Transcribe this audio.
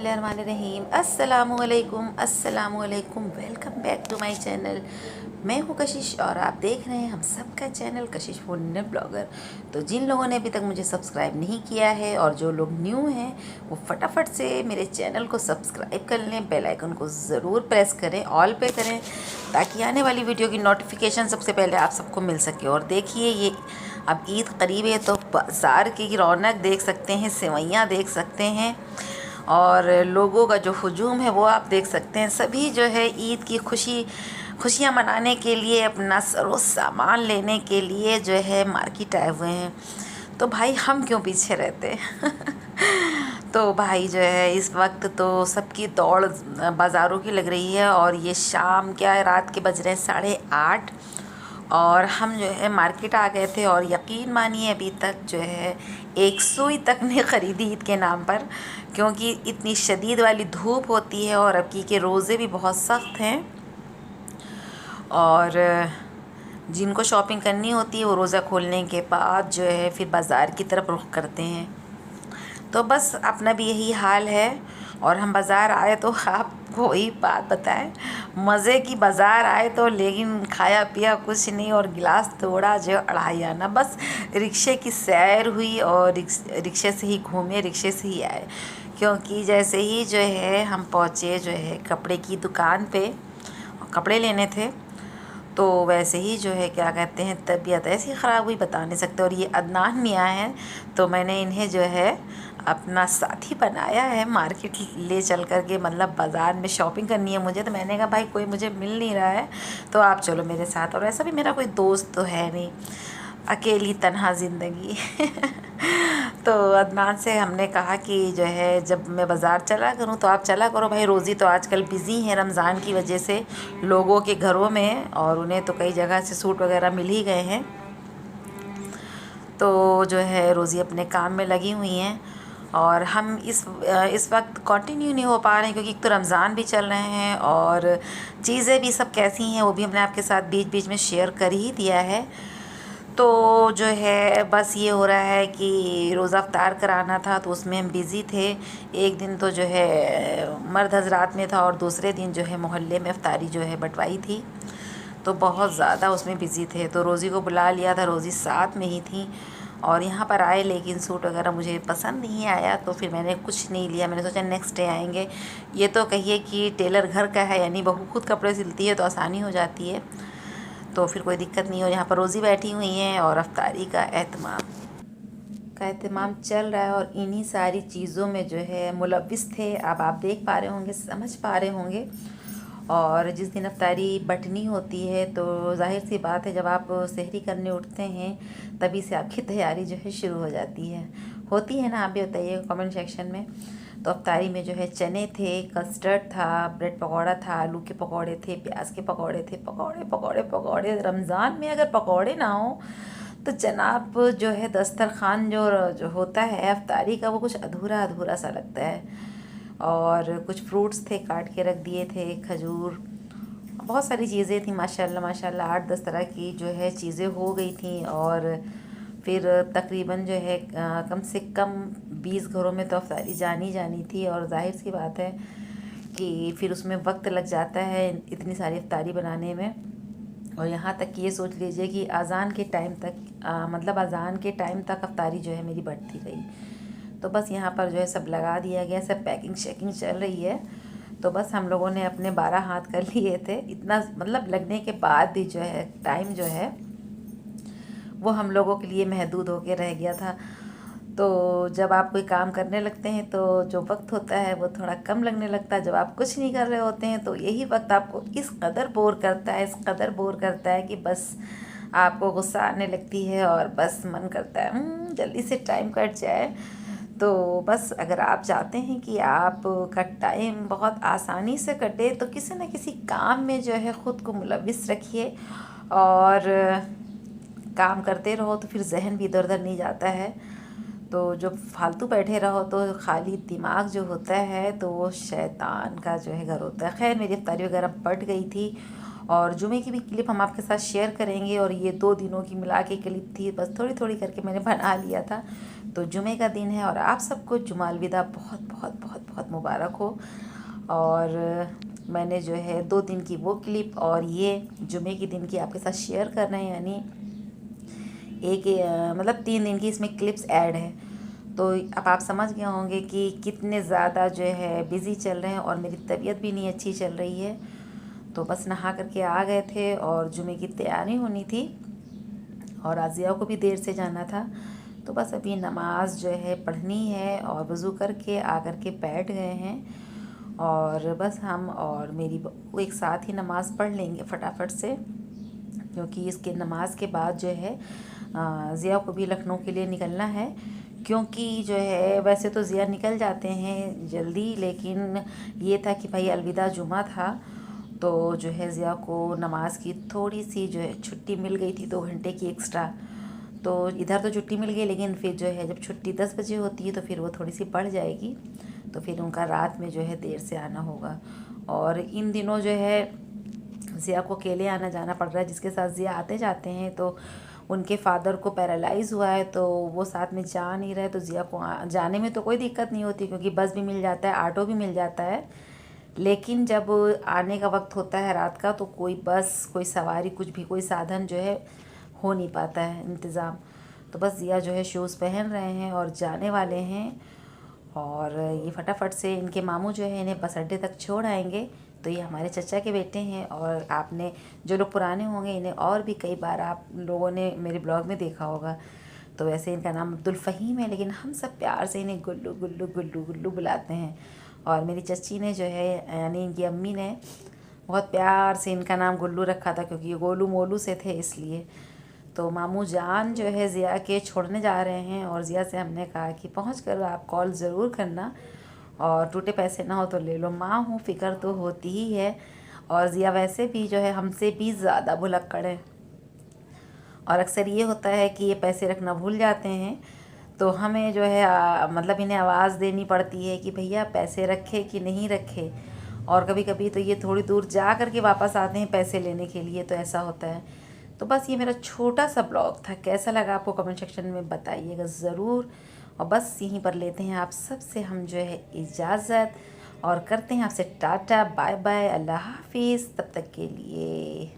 बिस्मिल्लाहिर्रहमानिर्रहीम। अस्सलामुअलैकुम अस्सलामुअलैकुम। Welcome back to my channel. मैं हूँ कशिश और आप देख रहे हैं हम सबका चैनल कशिश फूड ब्लॉगर। तो जिन लोगों ने अभी तक मुझे सब्सक्राइब नहीं किया है और जो लोग न्यू हैं वो फटाफट से मेरे चैनल को सब्सक्राइब कर लें, बेल आइकन को ज़रूर प्रेस करें, ऑल पे करें, ताकि आने वाली वीडियो की नोटिफिकेशन सबसे पहले आप सबको मिल सके। और देखिए, ये अब ईद करीब है तो बाज़ार की रौनक देख सकते हैं, सेवइयाँ देख सकते हैं और लोगों का जो हुजूम है वो आप देख सकते हैं। सभी जो है ईद की खुशियाँ मनाने के लिए, अपना सरो सामान लेने के लिए जो है मार्केट आए हुए हैं। तो भाई हम क्यों पीछे रहते तो भाई जो है इस वक्त तो सबकी दौड़ बाज़ारों की लग रही है। और ये शाम क्या है, रात के बज रहे हैं 8:30 और हम जो है मार्केट आ गए थे। और यकीन मानिए अभी तक जो है एक सुई तक नहीं ख़रीदी ईद के नाम पर, क्योंकि इतनी शदीद वाली धूप होती है और अब के रोज़े भी बहुत सख्त हैं। और जिनको शॉपिंग करनी होती है वो रोज़ा खोलने के बाद जो है फिर बाज़ार की तरफ रुख करते हैं। तो बस अपना भी यही हाल है। और हम बाज़ार आए तो आपको वही बात बताएं, मज़े की बाज़ार आए तो लेकिन खाया पिया कुछ नहीं और गिलास तोड़ा जो 2.5 आना। बस रिक्शे की सैर हुई और रिक्शे से ही घूमे, रिक्शे से ही आए। क्योंकि जैसे ही जो है हम पहुँचे जो है कपड़े की दुकान पे, कपड़े लेने थे, तो वैसे ही जो है क्या कहते हैं तबीयत ऐसी ख़राब हुई बता नहीं सकते। और ये अदनान मियाँ हैं तो मैंने इन्हें जो है अपना साथी बनाया है मार्केट ले चल कर के, मतलब बाज़ार में शॉपिंग करनी है मुझे। तो मैंने कहा भाई कोई मुझे मिल नहीं रहा है तो आप चलो मेरे साथ। और ऐसा भी मेरा कोई दोस्त तो है नहीं, अकेली तन्हा ज़िंदगी तो अदनान से हमने कहा कि जो है जब मैं बाज़ार चला करूं तो आप चला करो भाई। रोज़ी तो आजकल बिज़ी है रमज़ान की वजह से लोगों के घरों में, और उन्हें तो कई जगह से सूट वगैरह मिल ही गए हैं। तो जो है रोज़ी अपने काम में लगी हुई हैं और हम इस वक्त कंटिन्यू नहीं हो पा रहे हैं, क्योंकि एक तो रमज़ान भी चल रहे हैं और चीज़ें भी सब कैसी हैं वो भी हमने आपके साथ बीच बीच में शेयर कर ही दिया है। तो जो है बस ये हो रहा है कि रोज़ा अफ्तार कराना था तो उसमें हम बिज़ी थे। एक दिन तो जो है मर्द हज़रात में था और दूसरे दिन जो है मोहल्ले में अफ्तारी जो है बंटवाई थी, तो बहुत ज़्यादा उसमें बिज़ी थे। तो रोज़ी को बुला लिया था, रोज़ी साथ में ही थी और यहाँ पर आए, लेकिन सूट वगैरह मुझे पसंद नहीं आया तो फिर मैंने कुछ नहीं लिया। मैंने सोचा नेक्स्ट डे आएंगे। ये तो कहिए कि टेलर घर का है, यानी बहू खुद कपड़े सिलती है तो आसानी हो जाती है, तो फिर कोई दिक्कत नहीं हो। यहाँ पर रोज़ी बैठी हुई हैं और अफ्तारी का एहतमाम चल रहा है और इन्हीं सारी चीज़ों में जो है मुलव्विस थे। अब आप देख पा रहे होंगे, समझ पा रहे होंगे। और जिस दिन अफ्तारी बटनी होती है तो जाहिर सी बात है जब आप सहरी करने उठते हैं तभी से आपकी तैयारी जो है शुरू हो जाती है। होती है ना, आप भी बताइए कमेंट सेक्शन में। तो अफ्तारी में जो है चने थे, कस्टर्ड था, ब्रेड पकौड़ा था, आलू के पकौड़े थे, प्याज के पकौड़े थे। पकौड़े पकौड़े पकौड़े, रमज़ान में अगर पकौड़े ना हो तो जनाब जो है दस्तरखान जो होता है अफ्तारी का वो कुछ अधूरा अधूरा सा लगता है। और कुछ फ्रूट्स थे काट के रख दिए थे, खजूर, बहुत सारी चीज़ें थी माशाल्लाह माशाल्लाह। 8-10 तरह की जो है चीज़ें हो गई थी। और फिर तकरीबन जो है कम से कम 20 घरों में तो अफ्तारी जानी थी। और जाहिर सी बात है कि फिर उसमें वक्त लग जाता है इतनी सारी अफ्तारी बनाने में। और यहाँ तक कि ये सोच लीजिए कि अज़ान के टाइम तक मतलब अज़ान के टाइम तक अफ्तारी जो है मेरी बढ़ती रही। तो बस यहाँ पर जो है सब लगा दिया गया, सब पैकिंग शेकिंग चल रही है। तो बस हम लोगों ने अपने 12 हाथ कर लिए थे। इतना मतलब लगने के बाद भी जो है टाइम जो है वो हम लोगों के लिए महदूद होके रह गया था। तो जब आप कोई काम करने लगते हैं तो जो वक्त होता है वो थोड़ा कम लगने लगता है। जब आप कुछ नहीं कर रहे होते हैं तो यही वक्त आपको इस कदर बोर करता है, इस कदर बोर करता है कि बस आपको गुस्सा आने लगती है और बस मन करता है जल्दी से टाइम कट जाए। तो बस अगर आप चाहते हैं कि आपका टाइम बहुत आसानी से कटे तो किसी न किसी काम में जो है ख़ुद को मुलव्विस रखिए और काम करते रहो तो फिर जहन भी इधर उधर नहीं जाता है। तो जो फालतू बैठे रहो तो खाली दिमाग जो होता है तो वो शैतान का जो है घर होता है। खैर मेरी अफ्तारी वगैरह बट गई थी और जुमे की भी क्लिप हम आपके साथ शेयर करेंगे। और ये 2 दिनों की मिला के क्लिप थी, बस थोड़ी थोड़ी करके मैंने बना लिया था। तो जुमे का दिन है और आप सबको जुमा अलविदा बहुत बहुत बहुत बहुत मुबारक हो। और मैंने जो है 2 दिन की वो क्लिप और ये जुमे के दिन की आपके साथ शेयर कर रहे हैं, यानी मतलब 3 दिन की इसमें क्लिप्स ऐड है। तो अब आप समझ गए होंगे कि कितने ज़्यादा जो है बिज़ी चल रहे हैं और मेरी तबीयत भी नहीं अच्छी चल रही है। तो बस नहा करके आ गए थे और जुमे की तैयारी होनी थी और आज़िया को भी देर से जाना था। तो बस अभी नमाज जो है पढ़नी है और वज़ू करके आ कर के बैठ गए हैं। और बस हम और मेरी बहू एक साथ ही नमाज़ पढ़ लेंगे फटाफट से, क्योंकि इसके नमाज के बाद जो है ज़िया को भी लखनऊ के लिए निकलना है। क्योंकि जो है वैसे तो ज़िया निकल जाते हैं जल्दी, लेकिन ये था कि भाई अलविदा जुमा था, तो जो है ज़िया को नमाज की थोड़ी सी जो है छुट्टी मिल गई थी 2 घंटे की एक्स्ट्रा। तो इधर तो छुट्टी मिल गई, लेकिन फिर जो है जब छुट्टी 10 बजे होती है तो फिर वो थोड़ी सी बढ़ जाएगी, तो फिर उनका रात में जो है देर से आना होगा। और इन दिनों जो है ज़िया को अकेले आना जाना पड़ रहा है। जिसके साथ ज़िया आते जाते हैं तो उनके फादर को पैरालाइज़ हुआ है, तो वो साथ में जा नहीं रहे। तो ज़िया को जाने में तो कोई दिक्कत नहीं होती, क्योंकि बस भी मिल जाता है, ऑटो भी मिल जाता है। लेकिन जब आने का वक्त होता है रात का, तो कोई बस, कोई सवारी, कुछ भी कोई साधन जो है हो नहीं पाता है इंतज़ाम। तो बस ज़िया जो है शूज़ पहन रहे हैं और जाने वाले हैं। और ये फटाफट से इनके मामू जो है इन्हें बस अड्डे तक छोड़ आएंगे। तो ये हमारे चचा के बेटे हैं और आपने जो लोग पुराने होंगे इन्हें और भी कई बार आप लोगों ने मेरे ब्लॉग में देखा होगा। तो वैसे इनका नाम अब्दुल फ़हीम है, लेकिन हम सब प्यार से इन्हें गुल्लू गुल्लू गुल्लू गुल्लू बुलाते हैं। और मेरी चची ने जो है यानी इनकी अम्मी ने बहुत प्यार से इनका नाम गुल्लू रखा था, क्योंकि ये गोलू मोलू से थे इसलिए। तो मामू जान जो है ज़िया के छोड़ने जा रहे हैं और ज़िया से हमने कहा कि पहुँच कर आप कॉल ज़रूर करना, और टूटे पैसे ना हो तो ले लो। माँ हूँ, फ़िक्र तो होती ही है। और ज़िया वैसे भी जो है हमसे भी ज़्यादा भुलक्कड़ है, और अक्सर ये होता है कि ये पैसे रखना भूल जाते हैं। तो हमें जो है मतलब इन्हें आवाज़ देनी पड़ती है कि भैया पैसे रखे कि नहीं रखे। और कभी कभी तो ये थोड़ी दूर जा कर के वापस आते हैं पैसे लेने के लिए, तो ऐसा होता है। तो बस ये मेरा छोटा सा ब्लॉग था, कैसा लगा आपको कमेंट सेक्शन में बताइएगा ज़रूर। और बस यहीं पर लेते हैं आप सबसे हम जो है इजाज़त, और करते हैं आपसे टाटा बाय बाय, अल्लाह हाफिज़, तब तक के लिए।